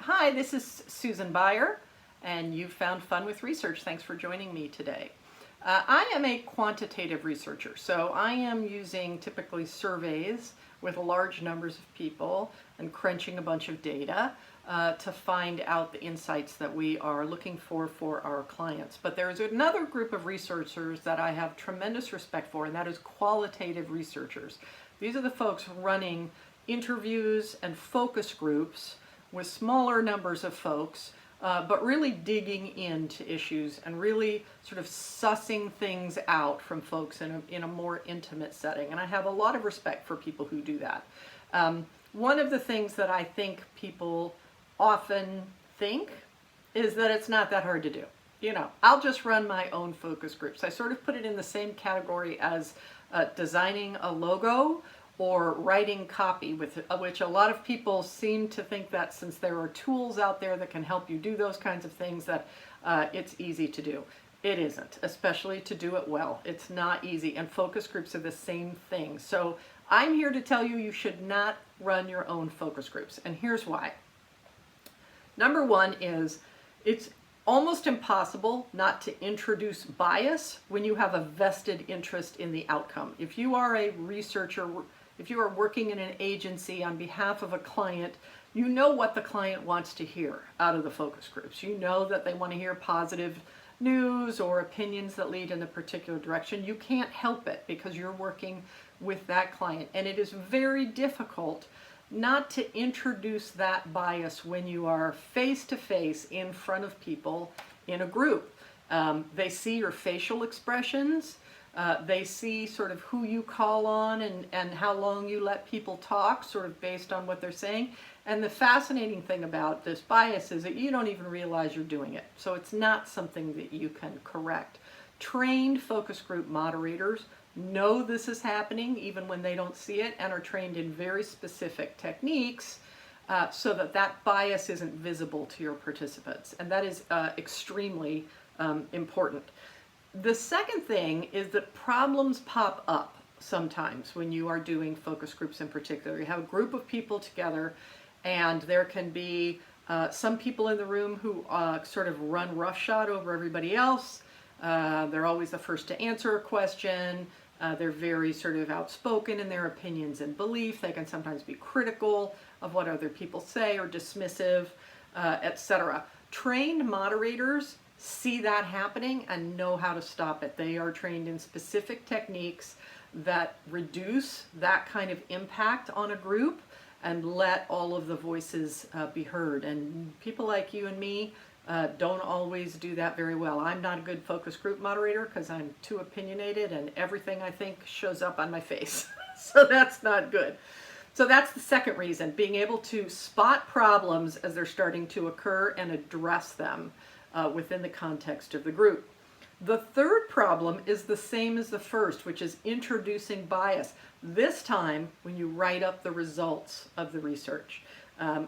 Hi, this is Susan Beyer, and you've found Fun with Research. Thanks for joining me today. I am a quantitative researcher, so I am using typically surveys with large numbers of people and crunching a bunch of data to find out the insights that we are looking for our clients. But there's another group of researchers that I have tremendous respect for, and that is qualitative researchers. These are the folks running interviews and focus groups with smaller numbers of folks, but really digging into issues and really sort of sussing things out from folks in a more intimate setting. And I have a lot of respect for people who do that. One of the things that I think people often think is that it's not that hard to do. You know, I'll just run my own focus groups. I sort of put it in the same category as designing a logo or writing copy, with which a lot of people seem to think that since there are tools out there that can help you do those kinds of things, that it's easy to do. It isn't, especially to do it well. It's not easy, and focus groups are the same thing. So I'm here to tell you you should not run your own focus groups, and here's why. Number one is it's almost impossible not to introduce bias when you have a vested interest in the outcome. If you are a researcher, if you are working in an agency on behalf of a client, you know what the client wants to hear out of the focus groups. You know that they want to hear positive news or opinions that lead in a particular direction. You can't help it because you're working with that client. And it is very difficult not to introduce that bias when you are face to face in front of people in a group. They see your facial expressions. They see sort of who you call on and how long you let people talk, sort of based on what they're saying. And the fascinating thing about this bias is that you don't even realize you're doing it. So it's not something that you can correct. Trained focus group moderators know this is happening even when they don't see it, and are trained in very specific techniques so that that bias isn't visible to your participants. And that is extremely important. The second thing is that problems pop up sometimes when you are doing focus groups in particular. You have a group of people together, and there can be some people in the room who sort of run roughshod over everybody else. They're always the first to answer a question. They're very sort of outspoken in their opinions and belief. They can sometimes be critical of what other people say or dismissive, etc. Trained moderators see that happening and know how to stop it. They are trained in specific techniques that reduce that kind of impact on a group and let all of the voices be heard. And people like you and me don't always do that very well. I'm not a good focus group moderator because I'm too opinionated and everything I think shows up on my face. So that's not good. So that's the second reason, being able to spot problems as they're starting to occur and address them within the context of the group. The third problem is the same as the first, which is introducing bias. This time when you write up the results of the research.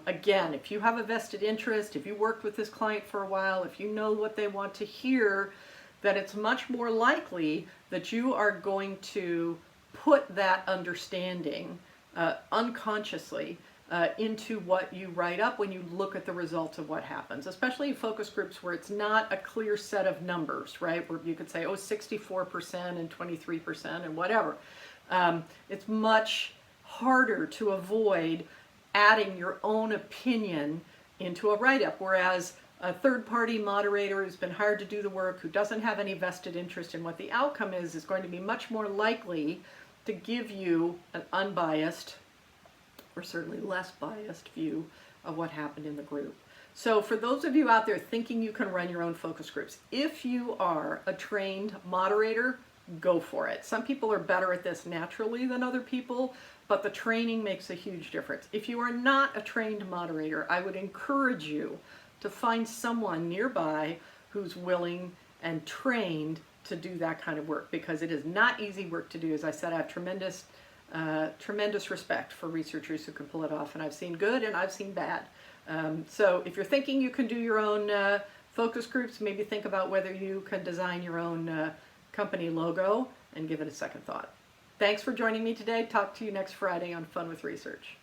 Again, if you have a vested interest, if you worked with this client for a while, if you know what they want to hear, that it's much more likely that you are going to put that understanding unconsciously into what you write up when you look at the results of what happens, especially in focus groups where it's not a clear set of numbers, right? Where you could say, oh, 64% and 23% and whatever. It's much harder to avoid adding your own opinion into a write-up, whereas a third-party moderator who's been hired to do the work, who doesn't have any vested interest in what the outcome is going to be much more likely to give you an unbiased, or certainly less biased, view of what happened in the group. So for those of you out there thinking you can run your own focus groups, if you are a trained moderator, go for it. Some people are better at this naturally than other people, but the training makes a huge difference. If you are not a trained moderator, I would encourage you to find someone nearby who's willing and trained to do that kind of work, because it is not easy work to do. As I said, I have tremendous respect for researchers who can pull it off, and I've seen good and I've seen bad. So if you're thinking you can do your own focus groups, maybe think about whether you can design your own company logo and give it a second thought. Thanks for joining me today. Talk to you next Friday on Fun with Research.